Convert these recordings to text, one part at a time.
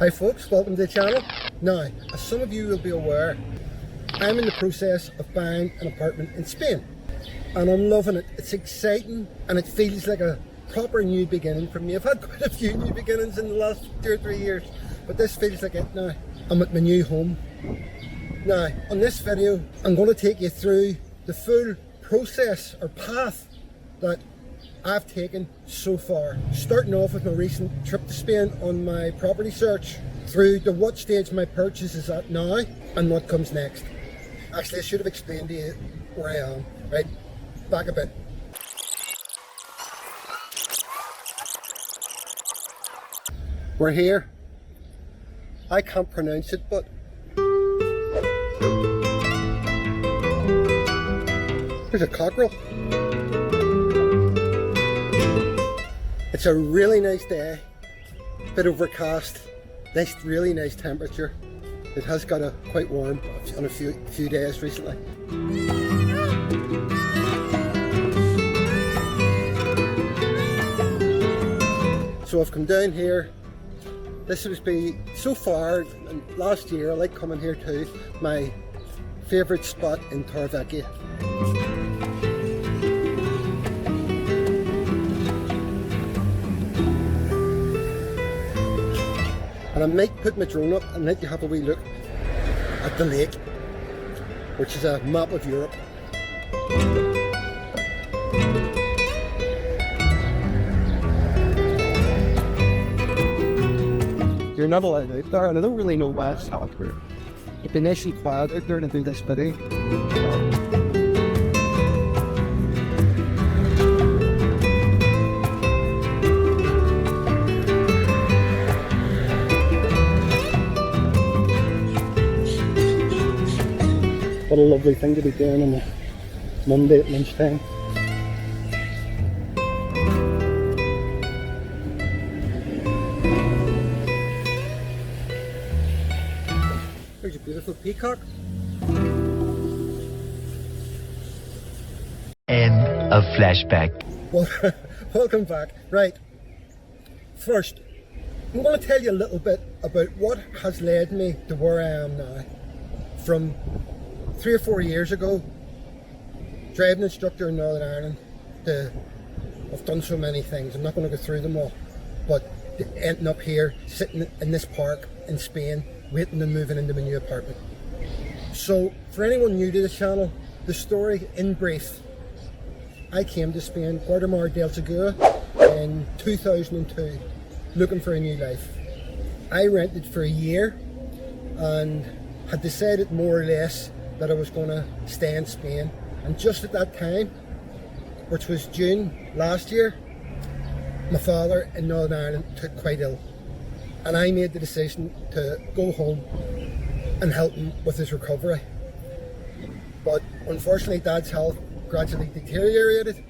Hi folks, welcome to the channel. Now, as some of you will be aware, I'm in the process of buying an apartment in Spain. And I'm loving it. It's exciting and it feels like a proper new beginning for me. I've had quite a few new beginnings in the last 2 or 3 years, but this feels like it now. I'm at my new home. Now, on this video, I'm going to take you through the full process or path that I've taken so far. Starting off with my recent trip to Spain on my property search, through to what stage my purchase is at now and what comes next. Actually, I should have explained to you where I am. Right, back a bit. We're here. I can't pronounce it, but there's a cockerel. It's a really nice day, bit overcast, really nice temperature. It has got quite warm on a few days recently. So I've come down here. This would be, so far, and last year I like coming here too, my favourite spot in Torrevieja. And I might put my drone up and let you have a wee look at the lake, which is a map of Europe. You're not allowed out there, and I don't really know why it's not here. It's been nicely quiet out there to do this video. What a lovely thing to be doing on a Monday at lunchtime. There's a beautiful peacock. End of flashback. Well, welcome back. Right, first, I'm going to tell you a little bit about what has led me to where I am now. From 3 or 4 years ago, driving instructor in Northern Ireland, I've done so many things, I'm not going to go through them all, but ending up here, sitting in this park in Spain, waiting and moving into my new apartment. So, for anyone new to the channel, the story in brief: I came to Spain, Guadalmar del Segura, in 2002, looking for a new life. I rented for a year and had decided more or less that I was going to stay in Spain, and just at that time, which was June last year, my father in Northern Ireland took quite ill, and I made the decision to go home and help him with his recovery. But unfortunately Dad's health gradually deteriorated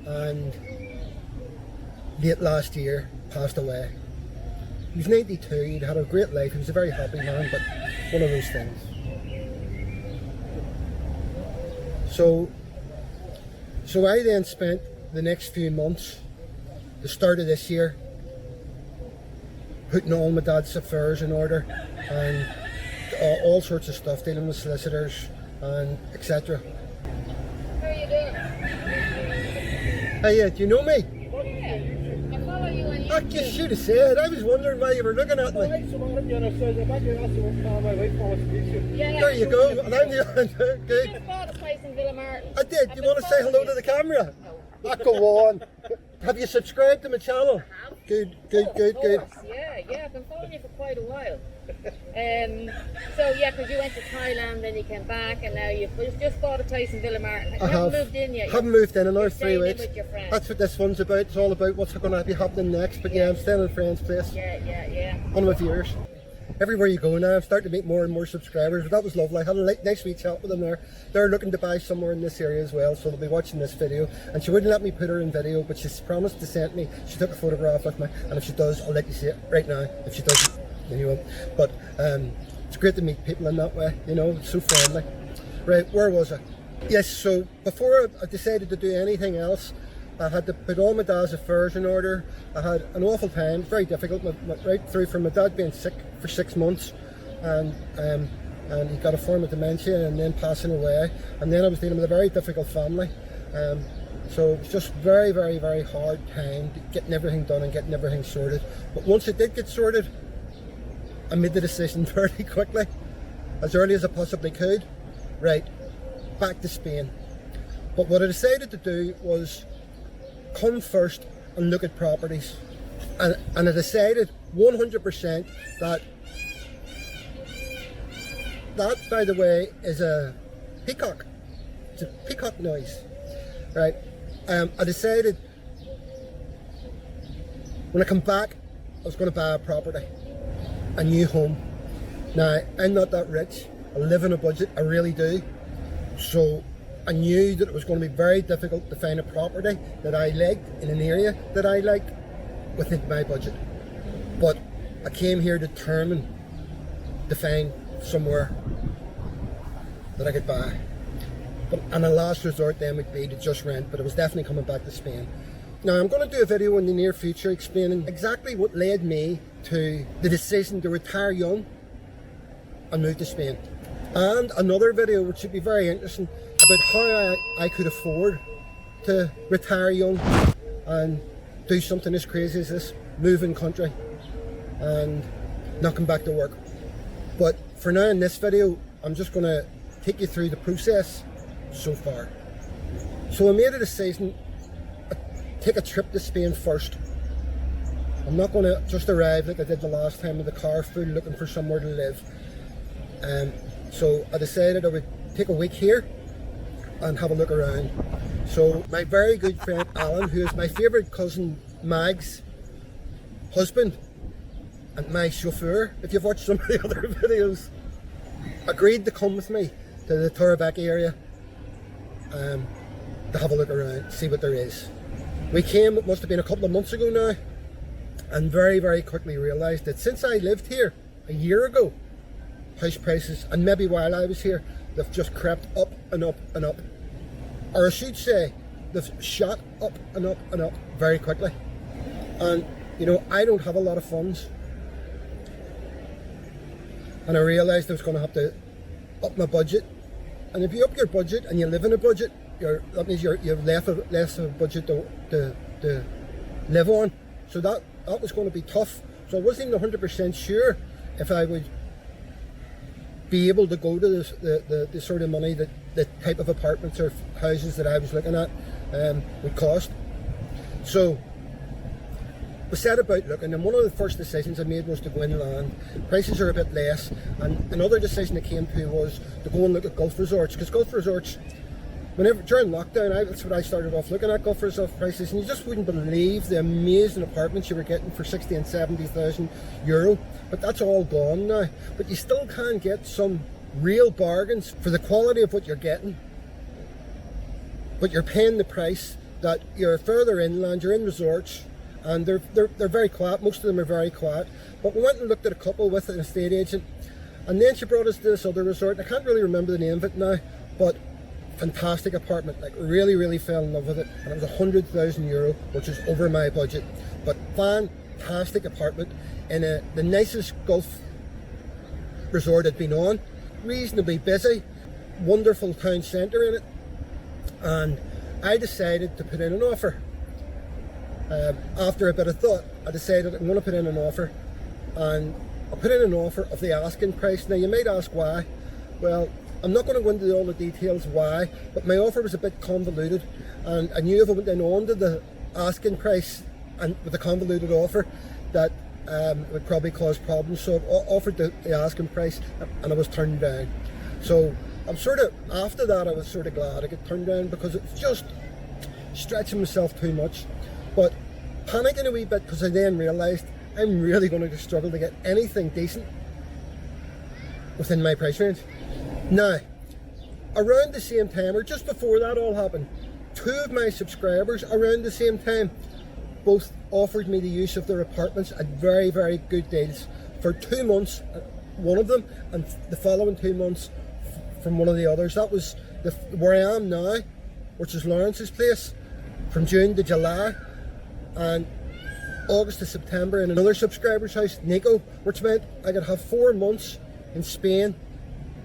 and late last year passed away. He was 92, he'd had a great life, he was a very happy man, but one of those things. So I then spent the next few months, the start of this year, putting all my dad's affairs in order and all sorts of stuff, dealing with solicitors and etc. How are you doing? Hey, do you know me? Yeah, I follow you on I YouTube. just should have said. I was wondering why you were looking at me. Yeah, There you go. And I'm the other. You Good. just bought a place in Villa Martin. I did. You want to say hello to the camera? No. Ah, go on. Have you subscribed to my channel? Good. Of course, yeah, I've been following you for quite a while. So yeah, because you went to Thailand, then you came back, and now you've just bought a place in Villa Martin. You haven't moved in yet. Haven't moved in another You're 3 staying in weeks. with your friends. That's what this one's about. It's all about what's going to be happening next. But yeah, I'm staying at a friend's place. Yeah. One of my viewers. Everywhere you go now, I'm starting to meet more and more subscribers. But that was lovely. I had a nice wee chat with them there. They're looking to buy somewhere in this area as well, so they'll be watching this video. And she wouldn't let me put her in video, but she's promised to send me. She took a photograph with me, and if she does, I'll let you see it right now. If she doesn't, then you won't. But it's great to meet people in that way, you know, it's so friendly. Right, where was I? Yes, so before I decided to do anything else, I had to put all my dad's affairs in order. I had an awful time, very difficult, right through from my dad being sick for 6 months, and he got a form of dementia and then passing away. And then I was dealing with a very difficult family. So it was just very, very, very hard time getting everything done and getting everything sorted. But once it did get sorted, I made the decision very quickly, as early as I possibly could. Right, back to Spain. But what I decided to do was come first and look at properties. And I decided 100% that, by the way, is a peacock. It's a peacock noise, right? I decided when I come back, I was going to buy a property, a new home. Now, I'm not that rich. I live on a budget, I really do. So I knew that it was going to be very difficult to find a property that I liked in an area that I liked within my budget. But I came here determined to find somewhere that I could buy. And a last resort then would be to just rent, but I was definitely coming back to Spain. Now I'm going to do a video in the near future explaining exactly what led me to the decision to retire young and move to Spain. And another video which should be very interesting about how I could afford to retire young and do something as crazy as this, move in country and not come back to work. But for now in this video, I'm just going to take you through the process so far. So I made a decision to take a trip to Spain first. I'm not going to just arrive like I did the last time with a car full looking for somewhere to live. So I decided I would take a week here and have a look around. So my very good friend Alan, who is my favourite cousin Mag's husband and my chauffeur, if you've watched some of the other videos, agreed to come with me to the Torrebek area to have a look around, see what there is. We came, it must have been a couple of months ago now, and very, very quickly realised that since I lived here a year ago, house prices, and maybe while I was here, they've just crept up and up and up. Or I should say, they've shot up and up and up very quickly. And, you know, I don't have a lot of funds. And I realised I was going to have to up my budget. And if you up your budget and you live in a budget, that means you have less of a budget to live on. So that was going to be tough. So I wasn't even 100% sure if I would be able to go to the sort of money that the type of apartments or houses that I was looking at would cost. So we set about looking, and one of the first decisions I made was to go inland. Prices are a bit less, and another decision I came to was to go and look at Gulf resorts, because Gulf resorts, during lockdown, that's what I started off looking at, Gulf resort prices, and you just wouldn't believe the amazing apartments you were getting for 60 and 70,000 euro. But that's all gone now. But you still can get some real bargains for the quality of what you're getting. But you're paying the price that you're further inland, you're in resorts, and they're very quiet. Most of them are very quiet. But we went and looked at a couple with an estate agent, and then she brought us to this other resort. I can't really remember the name of it now, but fantastic apartment, like really, really fell in love with it, and it was 100,000 euro, which is over my budget. But fantastic apartment in the nicest Gulf resort I'd been on, reasonably busy, wonderful town centre in it, and I decided to put in an offer. After a bit of thought, I decided I'm going to put in an offer, and I put in an offer of the asking price. Now you might ask why. Well, I'm not going to go into all the details why, but my offer was a bit convoluted, and I knew if I went in on to the asking price and with a convoluted offer that it would probably cause problems. So I offered the asking price, and I was turned down. So I'm sort of, after that I was sort of glad I got turned down, because it's just stretching myself too much. But panicking a wee bit, because I then realised I'm really going to struggle to get anything decent within my price range. Now, around the same time, or just before that all happened, two of my subscribers around the same time both offered me the use of their apartments at very, very good deals for 2 months, one of them, and the following 2 months from one of the others. That was where I am now, which is Lawrence's place. from June to July, and August to September in another subscriber's house, Nico, which meant I could have 4 months in Spain,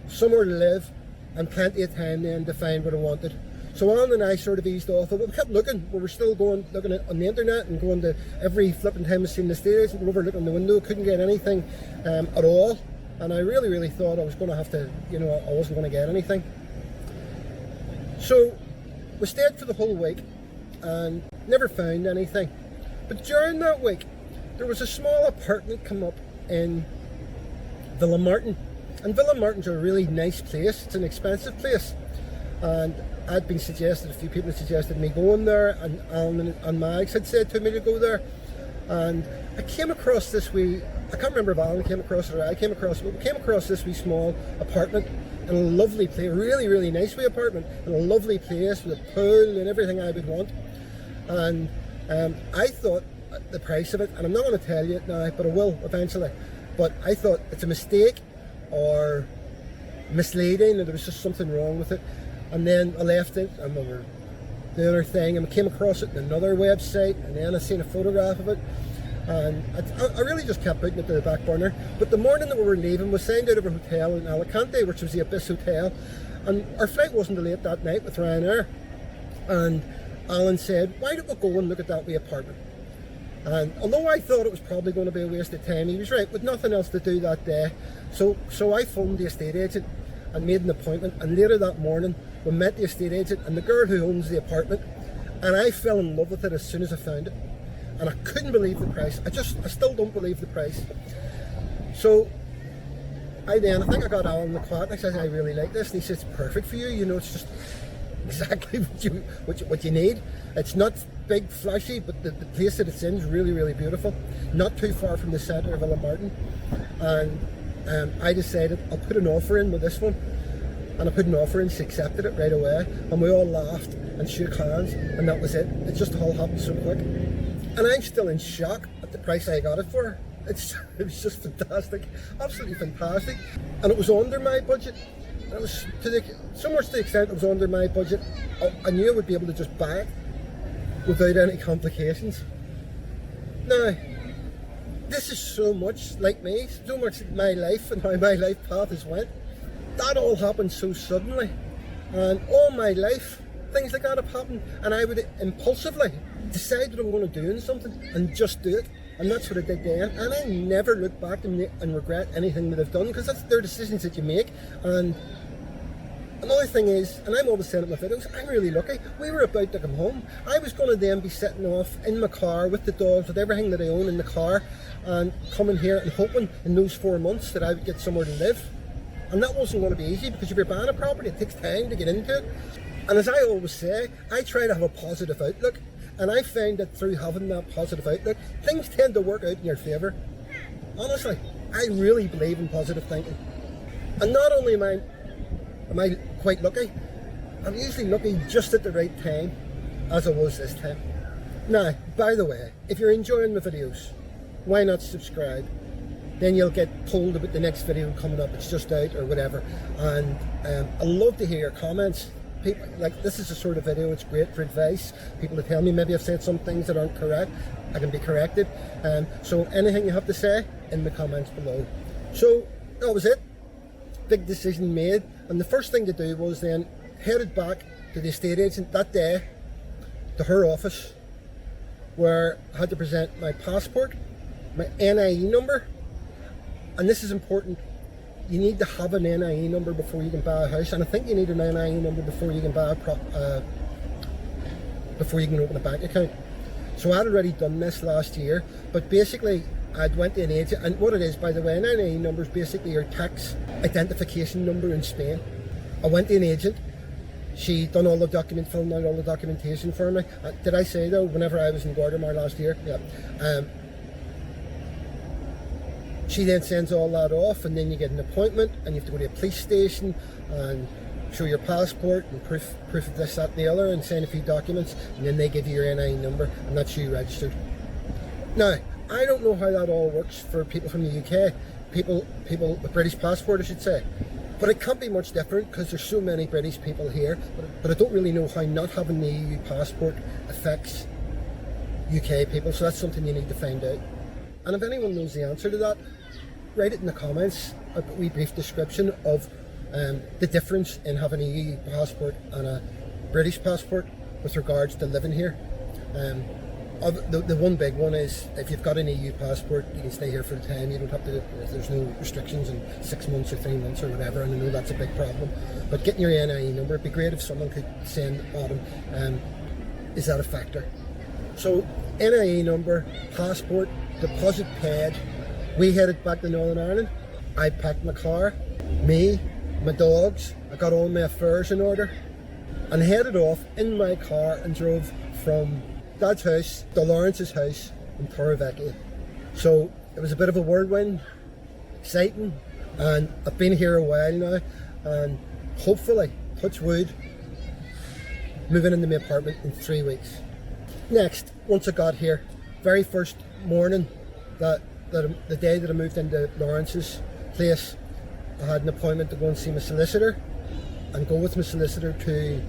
somewhere to live, and plenty of time then to find what I wanted. So Alan and I sort of eased off, but we kept looking. We were still looking on the internet and going to every flipping time we seen the estate agent, over looking in the window, couldn't get anything at all. And I really thought I was going to have to, I wasn't going to get anything. So we stayed for the whole week and never found anything. But during that week, there was a small apartment come up in Villa Martin. And Villa Martin's a really nice place. It's an expensive place. And I'd been suggested, a few people had suggested me going there, and Alan and Mags had said to me to go there. And I came across this wee, I can't remember if Alan came across it or I came across it, but we came across this wee small apartment in a lovely place, really nice wee apartment, in a lovely place with a pool and everything I would want. And I thought the price of it, and I'm not going to tell you it now, but I will eventually, but I thought it's a mistake or misleading, and there was just something wrong with it. And then I left it, and we were doing our thing, and we came across it in another website, and then I seen a photograph of it, and I really just kept putting it to the back burner. But the morning that we were leaving, we signed out of a hotel in Alicante, which was the Abyss Hotel, and our flight wasn't delayed that night with Ryanair. And Alan said, why don't we go and look at that wee apartment? And although I thought it was probably going to be a waste of time, he was right, with nothing else to do that day. So I phoned the estate agent and made an appointment, and later that morning we met the estate agent and the girl who owns the apartment, and I fell in love with it as soon as I found it, and I couldn't believe the price. I still don't believe the price. So I think I got Alan in the quad, and I said, I really like this, and he says, it's perfect for you, it's just exactly what you need. It's not big flashy, but the place that it's in is really beautiful, not too far from the centre of Villa Martin. And I decided I'll put an offer in with this one, and I put an offer in. She accepted it right away, and we all laughed and shook hands, and that was it. It just all happened so quick, and I'm still in shock at the price I got it for. It was just fantastic, absolutely fantastic, and it was under my budget. It was so much to the extent it was under my budget. I knew I would be able to just buy it without any complications. Now, this is so much like me, so much like my life and how my life path has went. That all happened so suddenly, and all my life things like that have happened, and I would impulsively decide that I'm going to do something and just do it, and that's what I did then. And I never look back and regret anything that I've done, because they're decisions that you make. And another thing is, and I'm always saying it in my videos, I'm really lucky. We were about to come home. I was going to then be sitting off in my car with the dogs, with everything that I own in the car, and coming here and hoping in those 4 months that I would get somewhere to live. And that wasn't going to be easy, because if you're buying a property, it takes time to get into it. And as I always say, I try to have a positive outlook, and I find that through having that positive outlook, things tend to work out in your favour. Honestly, I really believe in positive thinking. And not only am I quite lucky, I'm usually lucky just at the right time, as I was this time. Now, by the way, if you're enjoying my videos, why not subscribe? Then you'll get told about the next video coming up. It's just out or whatever. And I love to hear your comments. People, like, this is the sort of video, it's great for advice. People to tell me maybe I've said some things that aren't correct, I can be corrected. So anything you have to say in the comments below. So that was it. Big decision made, and the first thing to do was then headed back to the estate agent that day, to her office, where I had to present my passport, my NIE number. And this is important, you need to have an NIE number before you can buy a house, and I think you need an NIE number before you can buy before you can open a bank account. So I'd already done this last year, but basically I'd went to an agent, and what it is, by the way, an NIE number is basically your tax identification number in Spain. I went to an agent, she done all the filling out all the documentation for me. Did I say though, whenever I was in Guatemala last year? Yeah. She then sends all that off, and then you get an appointment, and you have to go to a police station and show your passport and proof of this, that and the other, and sign a few documents, and then they give you your NIE number, and that's you registered. Now, I don't know how that all works for people from the UK, people with British passport I should say, But it can't be much different because there's so many British people here. But I don't really know how not having the EU passport affects UK people, so that's something you need to find out. And if anyone knows the answer to that, write it in the comments, a wee brief description of the difference in having a EU passport and a British passport with regards to living here. The one big one is if you've got an EU passport, you can stay here full time. You don't have to. There's no restrictions in 6 months or 3 months or whatever. And I know that's a big problem. But getting your NIE number, it'd be great if someone could send Adam. Is that a factor? So NIE number, passport, deposit paid. We headed back to Northern Ireland. I packed my car, me, my dogs. I got all my affairs in order, and headed off in my car and drove from Dad's house to Lawrence's house in Torrevecchia. So it was a bit of a whirlwind, exciting, and I've been here a while now, and hopefully, touch wood, moving into my apartment in 3 weeks. Next, once I got here, very first morning, the day that I moved into Lawrence's place, I had an appointment to go and see my solicitor, and go with my solicitor to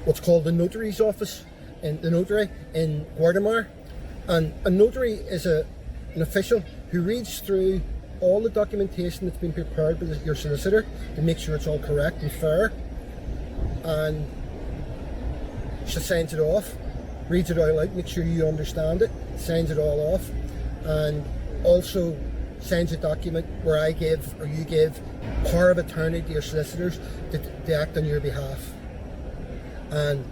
what's called the notary's office, in the notary in Guardamar. And a notary is an official who reads through all the documentation that's been prepared by your solicitor to make sure it's all correct and fair, and she signs it off, reads it all out, make sure you understand it, signs it all off, and also signs a document where I give, or you give, power of attorney to your solicitors to act on your behalf. And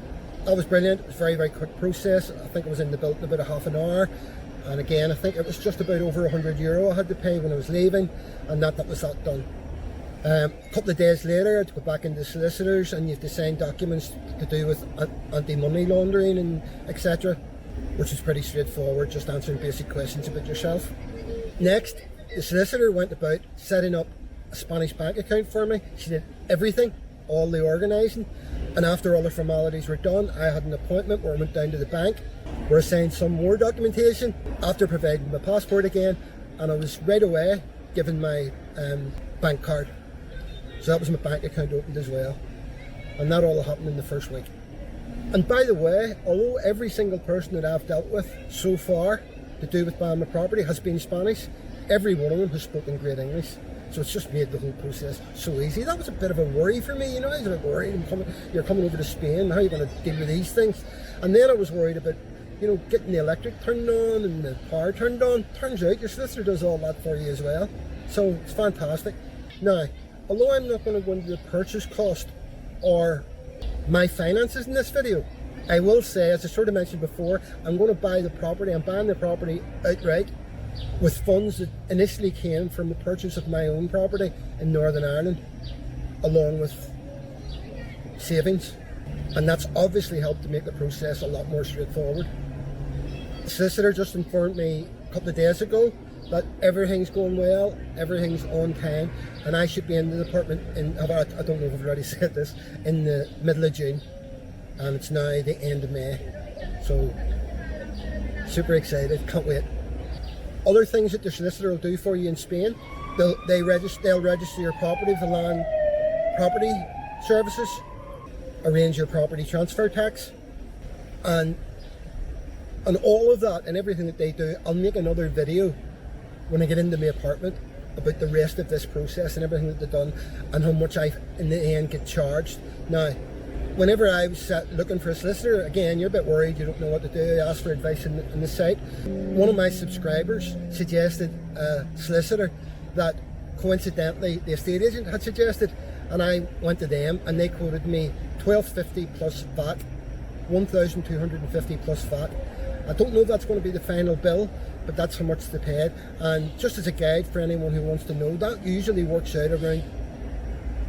that was brilliant. It was a very, very quick process. I think it was in the built in about a half an hour. And again, I think it was just about over €100 I had to pay when I was leaving, and that was that done. A couple of days later, I had to go back into the solicitors, and you have to sign documents to do with anti-money laundering and etc., which is pretty straightforward, just answering basic questions about yourself. Next, the solicitor went about setting up a Spanish bank account for me. She did everything, all the organising, and after all the formalities were done, I had an appointment where I went down to the bank, where I signed some more documentation after providing my passport again, and I was right away given my bank card. So that was my bank account opened as well, and that all happened in the first week. And by the way, although every single person that I've dealt with so far to do with buying my property has been Spanish, every one of them has spoken great English. So it's just made the whole process so easy. That was a bit of a worry for me, you know. I was a bit worried, you're coming over to Spain, how are you going to deal with these things? And then I was worried about, you know, getting the electric turned on and the power turned on. Turns out your solicitor does all that for you as well. So it's fantastic. Now, although I'm not going to go into the purchase cost or my finances in this video, I will say, as I sort of mentioned before, I'm going to buy the property. I'm buying the property outright with funds that initially came from the purchase of my own property in Northern Ireland, along with savings. And that's obviously helped to make the process a lot more straightforward. The solicitor just informed me a couple of days ago that everything's going well, everything's on time, and I should be in the department in, I don't know if I've already said this, in the middle of June, and it's now the end of May. So, super excited, can't wait. Other things that the solicitor will do for you in Spain, they'll register your property with the Land Property Services, arrange your property transfer tax, and all of that and everything that they do. I'll make another video when I get into my apartment about the rest of this process and everything that they've done and how much I in the end get charged. Now, whenever I was looking for a solicitor, again, you're a bit worried, you don't know what to do, I asked for advice in the site. One of my subscribers suggested a solicitor that coincidentally the estate agent had suggested, and I went to them and they quoted me $1,250 plus VAT, $1,250 plus VAT. I don't know if that's going to be the final bill, but that's how much they paid. And just as a guide for anyone who wants to know, that usually works out around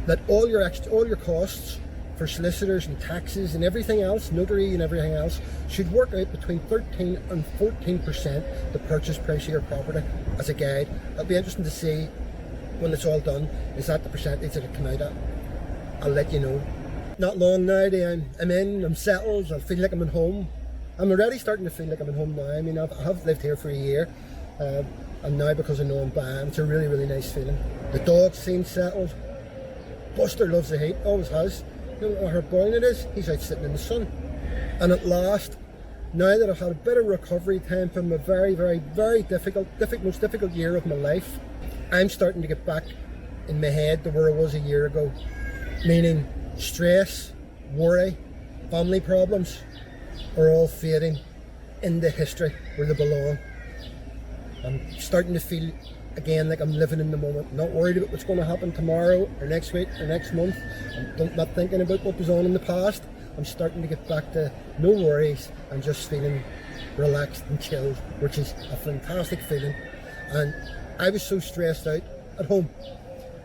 that all your costs for solicitors and taxes and everything else, notary and everything else, should work out between 13 and 14% the purchase price of your property, as a guide. It'll be interesting to see when it's all done, is that the percentage that it come out at. I'll let you know. Not long now, I'm settled, I feel like I'm at home. I'm already starting to feel like I'm at home now. I mean, I have lived here for a year, and now because I know I'm buying, it's a really, really nice feeling. The dogs seem settled. Buster loves the heat, always has. You know how boiling it is, he's out sitting in the sun. And at last, now that I've had a bit of recovery time from a very, very, very most difficult year of my life, I'm starting to get back in my head to where I was a year ago. Meaning stress, worry, family problems are all fading into history where they belong. I'm starting to feel again like I'm living in the moment, not worried about what's going to happen tomorrow or next week or next month. I'm not thinking about what was on in the past. I'm starting to get back to no worries and just feeling relaxed and chilled, which is a fantastic feeling. And I was so stressed out at home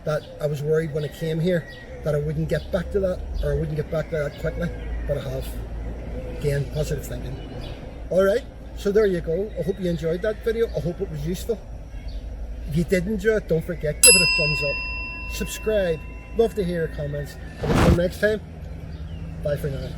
that I was worried when I came here that I wouldn't get back to that, or I wouldn't get back to that quickly, but I have. Again, positive thinking. Alright, so there you go. I hope you enjoyed that video. I hope it was useful. If you did enjoy it, don't forget, give it a thumbs up. Subscribe. Love to hear your comments. And until next time, bye for now.